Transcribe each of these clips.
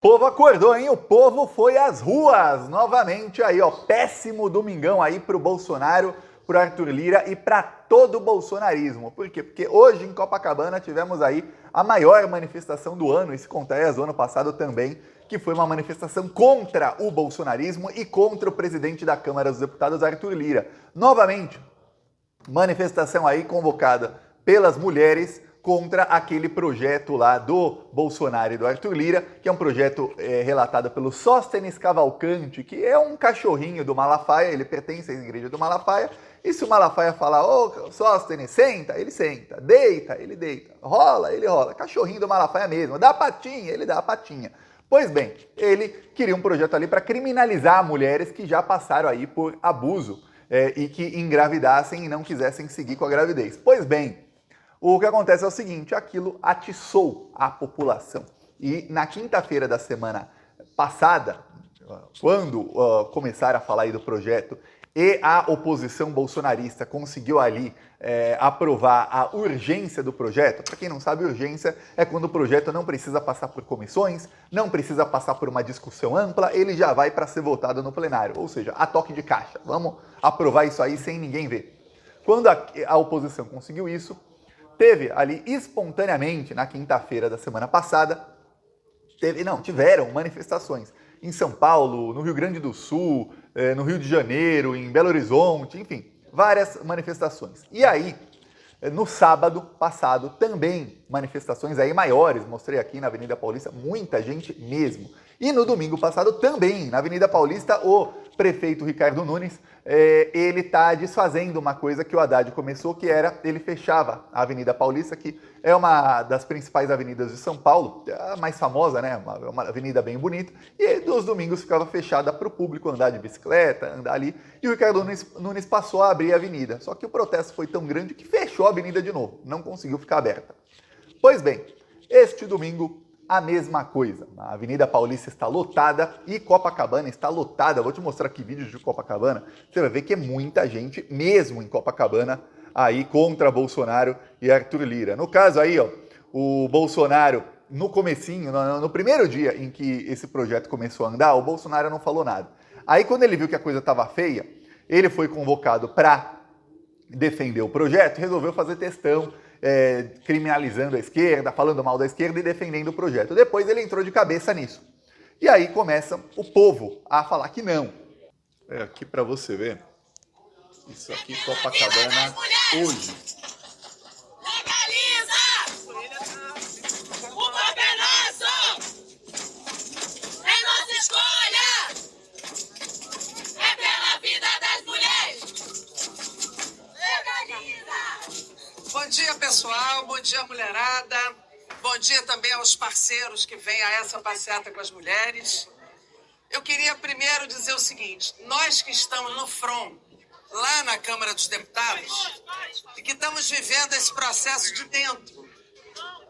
Povo acordou, hein? O povo foi às ruas novamente aí, ó. Péssimo domingão aí pro Bolsonaro, pro Arthur Lira e para todo o bolsonarismo. Por quê? Porque hoje em Copacabana tivemos aí a maior manifestação do ano, e se contar é do ano passado também, que foi uma manifestação contra o bolsonarismo e contra o presidente da Câmara dos Deputados, Arthur Lira. Novamente, manifestação aí convocada pelas mulheres contra aquele projeto lá do Bolsonaro e do Arthur Lira, que é um projeto relatado pelo Sóstenes Cavalcante, que é um cachorrinho do Malafaia, ele pertence à igreja do Malafaia, e se o Malafaia falar, ô Sóstenes, senta, ele senta, deita, ele deita, rola, ele rola, cachorrinho do Malafaia mesmo, dá a patinha, ele dá a patinha. Pois bem, ele queria um projeto ali para criminalizar mulheres que já passaram aí por abuso e que engravidassem e não quisessem seguir com a gravidez. Pois bem, o que acontece é o seguinte, aquilo atiçou a população. E na quinta-feira da semana passada, quando começaram a falar aí do projeto e a oposição bolsonarista conseguiu ali aprovar a urgência do projeto. Para quem não sabe, urgência é quando o projeto não precisa passar por comissões, não precisa passar por uma discussão ampla, ele já vai para ser votado no plenário. Ou seja, a toque de caixa. Vamos aprovar isso aí sem ninguém ver. Quando a oposição conseguiu isso, teve ali espontaneamente, na quinta-feira da semana passada, tiveram manifestações em São Paulo, no Rio Grande do Sul, no Rio de Janeiro, em Belo Horizonte, enfim, várias manifestações. E aí, no sábado passado, também manifestações aí maiores, mostrei aqui na Avenida Paulista, muita gente mesmo. E no domingo passado também, na Avenida Paulista, o prefeito Ricardo Nunes, ele está desfazendo uma coisa que o Haddad começou, que era, ele fechava a Avenida Paulista, que é uma das principais avenidas de São Paulo, a mais famosa, né, uma avenida bem bonita, e dos domingos ficava fechada para o público andar de bicicleta, andar ali, e o Ricardo Nunes passou a abrir a avenida, só que o protesto foi tão grande que fechou a avenida de novo, não conseguiu ficar aberta. Pois bem, este domingo, a mesma coisa. A Avenida Paulista está lotada e Copacabana está lotada. Vou te mostrar aqui vídeos de Copacabana. Você vai ver que é muita gente mesmo em Copacabana aí contra Bolsonaro e Arthur Lira. No caso aí, ó, o Bolsonaro, no comecinho, no primeiro dia em que esse projeto começou a andar, o Bolsonaro não falou nada. Aí quando ele viu que a coisa estava feia, ele foi convocado para defender o projeto e resolveu fazer textão, criminalizando a esquerda, falando mal da esquerda e defendendo o projeto. Depois ele entrou de cabeça nisso. E aí começa o povo a falar que não. Aqui para você ver. Isso aqui, Copacabana, hoje. Legaliza! O povo é nosso! É nossa escolha! É pela vida das mulheres! Legaliza! Bom dia, pessoal. Bom dia, mulherada. Bom dia também aos parceiros que vêm a essa passeata com as mulheres. Eu queria primeiro dizer o seguinte, nós que estamos no front, lá na Câmara dos Deputados, e que estamos vivendo esse processo de dentro,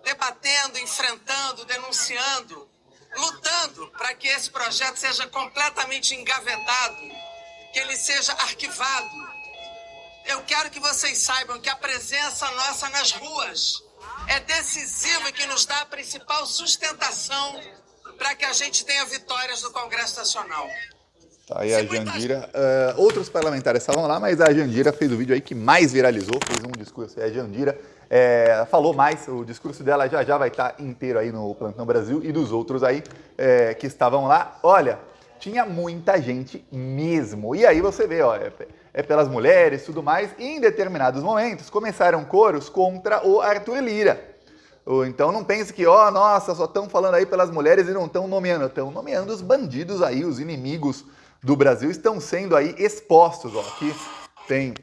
debatendo, enfrentando, denunciando, lutando para que esse projeto seja completamente engavetado, que ele seja arquivado. Eu quero que vocês saibam que a presença nossa nas ruas é decisiva e que nos dá a principal sustentação para que a gente tenha vitórias no Congresso Nacional. Tá aí a Jandira. Outros parlamentares estavam lá, mas a Jandira fez o vídeo aí que mais viralizou, fez um discurso. A Jandira falou mais, o discurso dela já vai estar inteiro aí no Plantão Brasil e dos outros aí que estavam lá. Olha, tinha muita gente mesmo. E aí você vê, ó, pelas mulheres e tudo mais, e em determinados momentos começaram coros contra o Arthur Lira. Então não pense que, nossa, só estão falando aí pelas mulheres e não estão nomeando os bandidos aí, os inimigos do Brasil estão sendo aí expostos. Ó. Aqui tem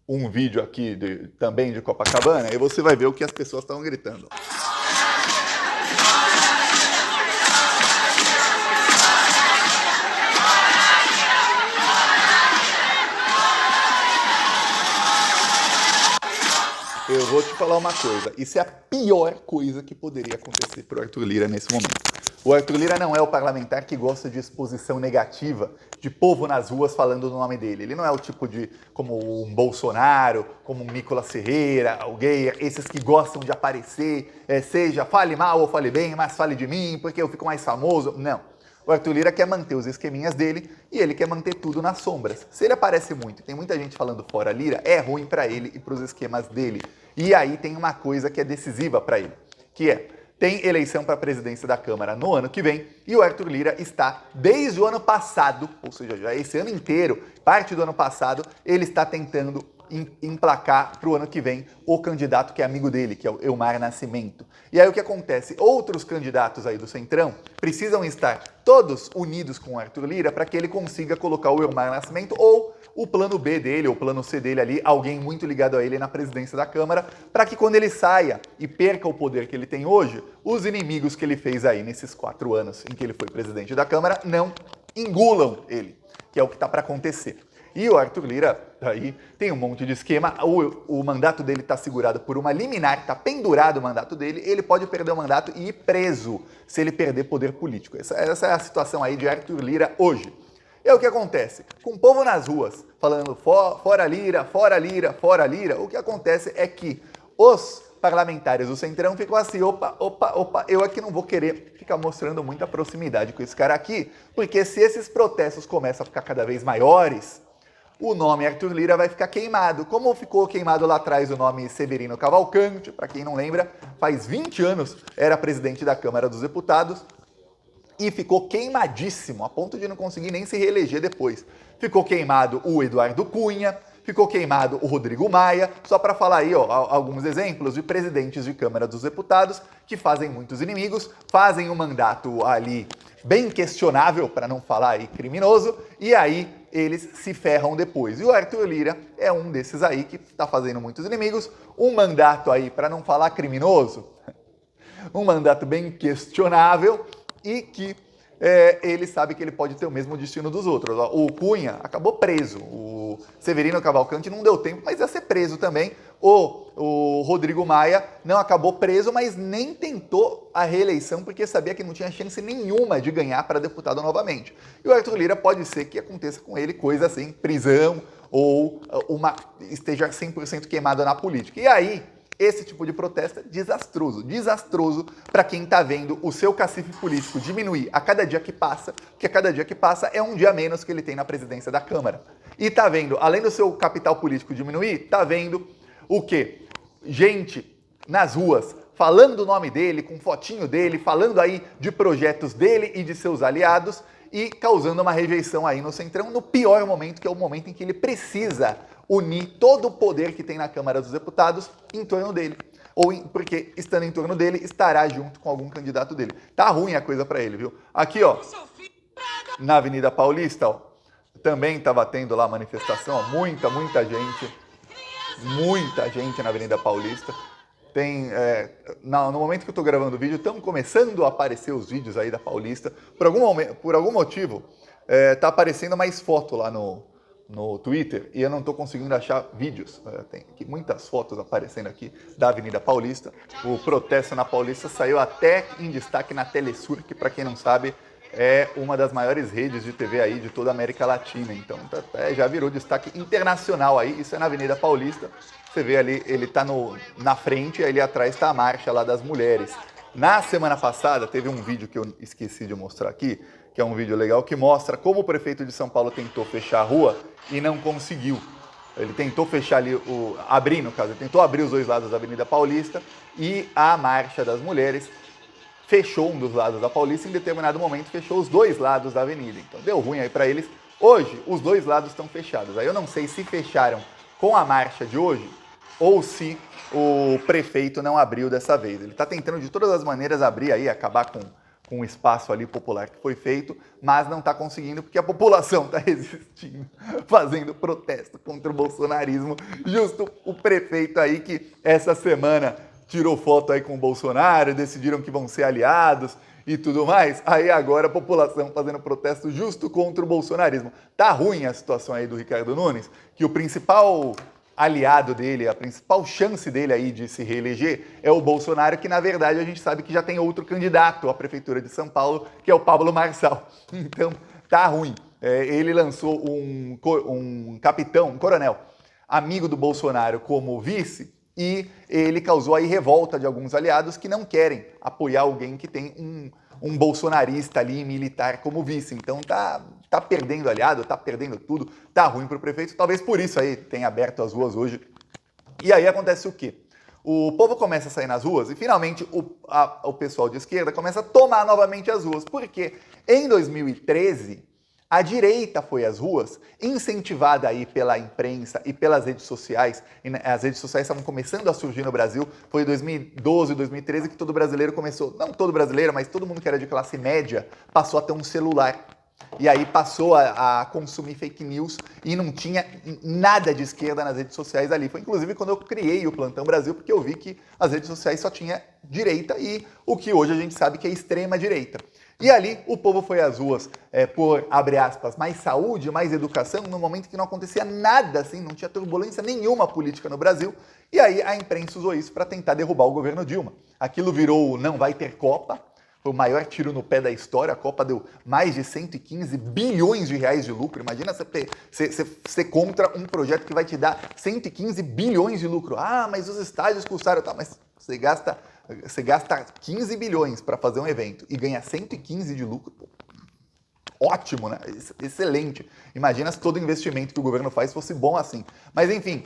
um vídeo aqui também de Copacabana e você vai ver o que as pessoas estão gritando. Eu vou vou te falar uma coisa. Isso é a pior coisa que poderia acontecer para o Arthur Lira nesse momento. O Arthur Lira não é o parlamentar que gosta de exposição negativa, de povo nas ruas falando o nome dele. Ele não é o tipo de, como um Bolsonaro, como um Nicolas Ferreira, alguém, esses que gostam de aparecer, seja fale mal ou fale bem, mas fale de mim, porque eu fico mais famoso. Não. O Arthur Lira quer manter os esqueminhas dele e ele quer manter tudo nas sombras. Se ele aparece muito e tem muita gente falando fora Lira, é ruim para ele e para os esquemas dele. E aí tem uma coisa que é decisiva para ele, que é, tem eleição para a presidência da Câmara no ano que vem e o Arthur Lira está, desde o ano passado, ou seja, já esse ano inteiro, parte do ano passado, ele está tentando emplacar para o ano que vem o candidato que é amigo dele, que é o Elmar Nascimento. E aí o que acontece? Outros candidatos aí do Centrão precisam estar todos unidos com o Arthur Lira para que ele consiga colocar o Elmar Nascimento ou o plano B dele, ou o plano C dele ali, alguém muito ligado a ele na presidência da Câmara, para que quando ele saia e perca o poder que ele tem hoje, os inimigos que ele fez aí nesses 4 anos em que ele foi presidente da Câmara não engulam ele, que é o que está para acontecer. E o Arthur Lira, aí, tem um monte de esquema, o mandato dele está segurado por uma liminar, está pendurado o mandato dele, ele pode perder o mandato e ir preso se ele perder poder político. Essa é a situação aí de Arthur Lira hoje. E é o que acontece? Com o povo nas ruas, falando fora Lira, fora Lira, fora Lira, o que acontece é que os parlamentares do Centrão ficam assim, opa, eu aqui não vou querer ficar mostrando muita proximidade com esse cara aqui, porque se esses protestos começam a ficar cada vez maiores, o nome Arthur Lira vai ficar queimado. Como ficou queimado lá atrás o nome Severino Cavalcante, para quem não lembra, faz 20 anos era presidente da Câmara dos Deputados e ficou queimadíssimo, a ponto de não conseguir nem se reeleger depois. Ficou queimado o Eduardo Cunha, ficou queimado o Rodrigo Maia, só para falar aí ó, alguns exemplos de presidentes de Câmara dos Deputados que fazem muitos inimigos, fazem um mandato ali bem questionável, para não falar aí criminoso, e aí eles se ferram depois. E o Arthur Lira é um desses aí que está fazendo muitos inimigos, um mandato aí, para não falar criminoso, um mandato bem questionável e que ele sabe que ele pode ter o mesmo destino dos outros. O Cunha acabou preso, o Severino Cavalcante não deu tempo, mas ia ser preso também. O Rodrigo Maia não acabou preso, mas nem tentou a reeleição porque sabia que não tinha chance nenhuma de ganhar para deputado novamente. E o Arthur Lira pode ser que aconteça com ele coisa assim, prisão ou esteja 100% queimado na política. E aí, esse tipo de protesto é desastroso para quem está vendo o seu cacife político diminuir a cada dia que passa, porque a cada dia que passa é um dia a menos que ele tem na presidência da Câmara. E está vendo, além do seu capital político diminuir, está vendo o quê? Gente nas ruas falando o nome dele, com fotinho dele, falando aí de projetos dele e de seus aliados e causando uma rejeição aí no Centrão no pior momento, que é o momento em que ele precisa unir todo o poder que tem na Câmara dos Deputados em torno dele. Porque estando em torno dele, estará junto com algum candidato dele. Tá ruim a coisa para ele, viu? Aqui, ó, na Avenida Paulista, ó, também estava tendo lá manifestação, ó, muita gente na Avenida Paulista. Tem, no momento que eu estou gravando o vídeo, estão começando a aparecer os vídeos aí da Paulista. Por algum motivo, tá aparecendo mais foto lá no Twitter e eu não estou conseguindo achar vídeos. Tem aqui muitas fotos aparecendo aqui da Avenida Paulista. O protesto na Paulista saiu até em destaque na Telesur, que para quem não sabe é uma das maiores redes de TV aí de toda a América Latina. Então já virou destaque internacional aí. Isso é na Avenida Paulista. Você vê ali, ele está na frente e ali atrás está a marcha lá das mulheres. Na semana passada teve um vídeo que eu esqueci de mostrar aqui, que é um vídeo legal, que mostra como o prefeito de São Paulo tentou fechar a rua e não conseguiu. Ele tentou fechar ali, ele tentou abrir os dois lados da Avenida Paulista e a Marcha das Mulheres fechou um dos lados da Paulista e em determinado momento fechou os dois lados da avenida. Então deu ruim aí para eles. Hoje, os dois lados estão fechados. Aí eu não sei se fecharam com a marcha de hoje ou se o prefeito não abriu dessa vez. Ele está tentando de todas as maneiras abrir aí, acabar com o espaço ali popular que foi feito, mas não está conseguindo porque a população está resistindo, fazendo protesto contra o bolsonarismo. Justo o prefeito aí que essa semana tirou foto aí com o Bolsonaro, decidiram que vão ser aliados e tudo mais. Aí agora a população fazendo protesto justo contra o bolsonarismo. Tá ruim a situação aí do Ricardo Nunes, que o principal aliado dele, a principal chance dele aí de se reeleger é o Bolsonaro, que na verdade a gente sabe que já tem outro candidato à prefeitura de São Paulo, que é o Pablo Marçal. Então tá ruim. Ele lançou um capitão, um coronel, amigo do Bolsonaro como vice, e ele causou aí revolta de alguns aliados que não querem apoiar alguém que tem um bolsonarista ali, militar, como vice. Então tá perdendo aliado, tá perdendo tudo, tá ruim pro prefeito. Talvez por isso aí tenha aberto as ruas hoje. E aí acontece o quê? O povo começa a sair nas ruas e finalmente o pessoal de esquerda começa a tomar novamente as ruas. Porque em 2013... a direita foi às ruas, incentivada aí pela imprensa e pelas redes sociais. As redes sociais estavam começando a surgir no Brasil. Foi em 2012, 2013 que todo brasileiro começou, não todo brasileiro, mas todo mundo que era de classe média, passou a ter um celular. E aí passou a consumir fake news e não tinha nada de esquerda nas redes sociais ali. Foi inclusive quando eu criei o Plantão Brasil, porque eu vi que as redes sociais só tinha direita e o que hoje a gente sabe que é extrema direita. E ali o povo foi às ruas por, abre aspas, mais saúde, mais educação, no momento que não acontecia nada assim, não tinha turbulência nenhuma política no Brasil. E aí a imprensa usou isso para tentar derrubar o governo Dilma. Aquilo virou não vai ter Copa, foi o maior tiro no pé da história. A Copa deu mais de 115 bilhões de reais de lucro. Imagina você contra um projeto que vai te dar 115 bilhões de lucro. Ah, mas os estádios custaram, tá, mas você gasta 15 bilhões para fazer um evento e ganha 115 de lucro. Pô, ótimo, né? Excelente. Imagina se todo investimento que o governo faz fosse bom assim. Mas enfim,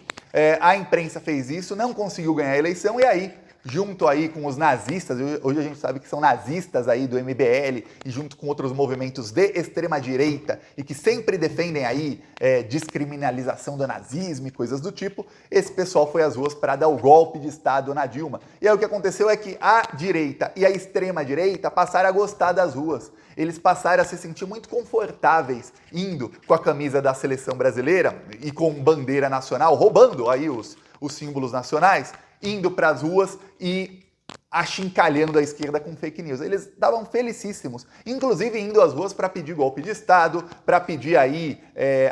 a imprensa fez isso, não conseguiu ganhar a eleição e aí, junto aí com os nazistas, hoje a gente sabe que são nazistas aí do MBL e junto com outros movimentos de extrema-direita e que sempre defendem aí descriminalização do nazismo e coisas do tipo, esse pessoal foi às ruas para dar o golpe de Estado na Dilma. E aí o que aconteceu é que a direita e a extrema-direita passaram a gostar das ruas. Eles passaram a se sentir muito confortáveis indo com a camisa da seleção brasileira e com bandeira nacional, roubando aí os símbolos nacionais, indo para as ruas e achincalhando a esquerda com fake news. Eles estavam felicíssimos, inclusive indo às ruas para pedir golpe de Estado, para pedir aí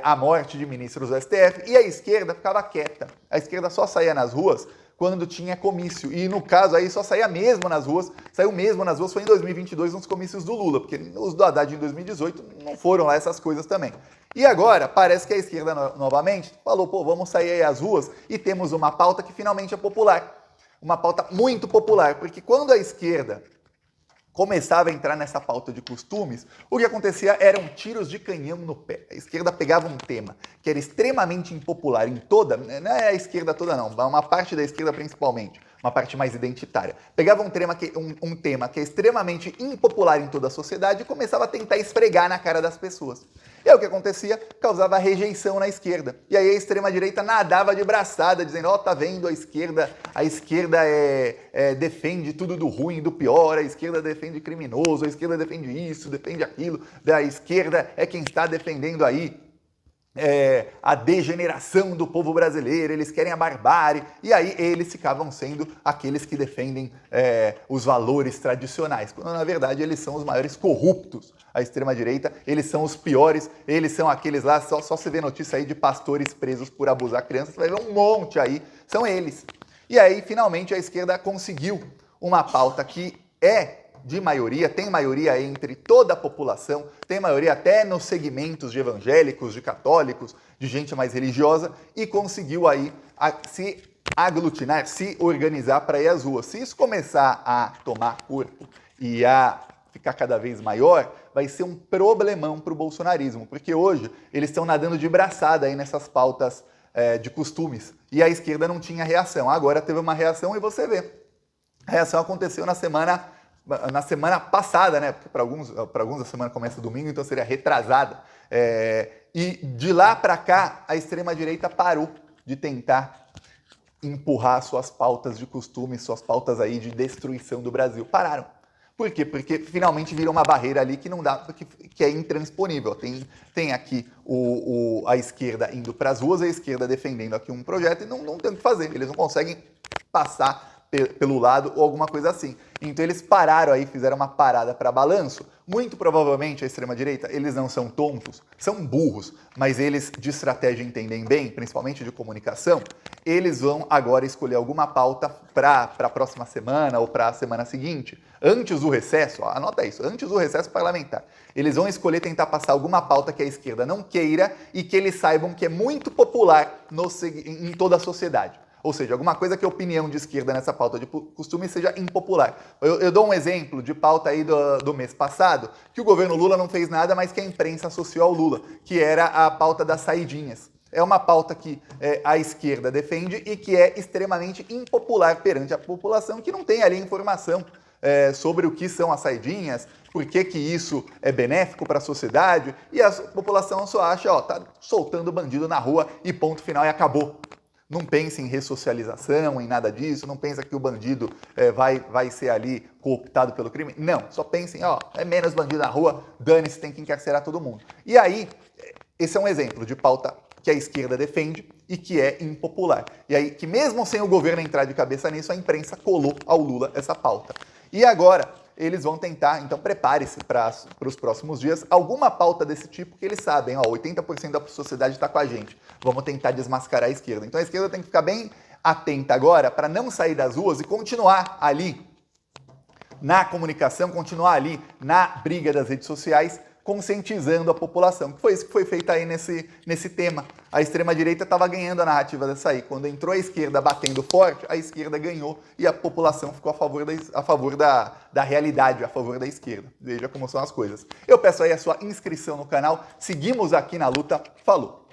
a morte de ministros do STF, e a esquerda ficava quieta. A esquerda só saía nas ruas quando tinha comício, e no caso aí só saía mesmo nas ruas, saiu mesmo nas ruas foi em 2022 nos comícios do Lula, porque os do Haddad em 2018 não foram lá essas coisas também. E agora, parece que a esquerda novamente falou, pô, vamos sair aí às ruas e temos uma pauta que finalmente é popular. Uma pauta muito popular, porque quando a esquerda começava a entrar nessa pauta de costumes, o que acontecia eram tiros de canhão no pé. A esquerda pegava um tema que era extremamente impopular em toda, não é a esquerda toda não, uma parte da esquerda principalmente, uma parte mais identitária. Pegava um tema que é extremamente impopular em toda a sociedade e começava a tentar esfregar na cara das pessoas. E aí o que acontecia? Causava rejeição na esquerda. E aí a extrema-direita nadava de braçada, dizendo, ó, tá vendo, a esquerda defende tudo do ruim, do pior, a esquerda defende criminoso, a esquerda defende isso, defende aquilo, a esquerda é quem está defendendo aí a degeneração do povo brasileiro, eles querem a barbárie, e aí eles ficavam sendo aqueles que defendem os valores tradicionais, quando na verdade eles são os maiores corruptos. A extrema-direita, eles são os piores, eles são aqueles lá, só você vê notícia aí de pastores presos por abusar crianças, você vai ver um monte aí, são eles. E aí, finalmente, a esquerda conseguiu uma pauta que é de maioria, tem maioria entre toda a população, tem maioria até nos segmentos de evangélicos, de católicos, de gente mais religiosa, e conseguiu aí se aglutinar, se organizar para ir às ruas. Se isso começar a tomar corpo e a ficar cada vez maior, vai ser um problemão para o bolsonarismo, porque hoje eles estão nadando de braçada aí nessas pautas de costumes, e a esquerda não tinha reação. Agora teve uma reação e você vê. A reação aconteceu na semana passada, né? Porque para alguns a semana começa domingo, então seria retrasada. E de lá para cá, a extrema-direita parou de tentar empurrar suas pautas de costume, suas pautas aí de destruição do Brasil. Pararam. Por quê? Porque finalmente virou uma barreira ali que não dá, que é intransponível. Tem aqui a esquerda indo para as ruas, a esquerda defendendo aqui um projeto e não tem o que fazer. Eles não conseguem passar pelo lado ou alguma coisa assim. Então eles pararam aí, fizeram uma parada para balanço. Muito provavelmente a extrema-direita, eles não são tontos, são burros, mas eles de estratégia entendem bem, principalmente de comunicação. Eles vão agora escolher alguma pauta para a próxima semana ou para a semana seguinte, antes do recesso, ó, anota isso, antes do recesso parlamentar. Eles vão escolher tentar passar alguma pauta que a esquerda não queira e que eles saibam que é muito popular em toda a sociedade. Ou seja, alguma coisa que a opinião de esquerda nessa pauta de costume seja impopular. Eu dou um exemplo de pauta aí do mês passado, que o governo Lula não fez nada, mas que a imprensa associou ao Lula, que era a pauta das saidinhas. É uma pauta que a esquerda defende e que é extremamente impopular perante a população, que não tem ali informação sobre o que são as saidinhas, por que isso é benéfico para a sociedade, e a população só acha, ó, tá soltando bandido na rua e ponto final e acabou. Não pense em ressocialização, em nada disso, não pensa que o bandido vai ser ali cooptado pelo crime. Não, só pense em, ó, é menos bandido na rua, dane-se, tem que encarcerar todo mundo. E aí, esse é um exemplo de pauta que a esquerda defende e que é impopular. E aí, que mesmo sem o governo entrar de cabeça nisso, a imprensa colou ao Lula essa pauta. E agora, eles vão tentar, então prepare-se para os próximos dias, alguma pauta desse tipo que eles sabem, ó, 80% da sociedade está com a gente, vamos tentar desmascarar a esquerda. Então a esquerda tem que ficar bem atenta agora para não sair das ruas e continuar ali na comunicação, continuar ali na briga das redes sociais, conscientizando a população, que foi isso que foi feito aí nesse tema. A extrema-direita estava ganhando a narrativa dessa aí. Quando entrou a esquerda batendo forte, a esquerda ganhou e a população ficou a favor da realidade, a favor da esquerda. Veja como são as coisas. Eu peço aí a sua inscrição no canal. Seguimos aqui na luta. Falou!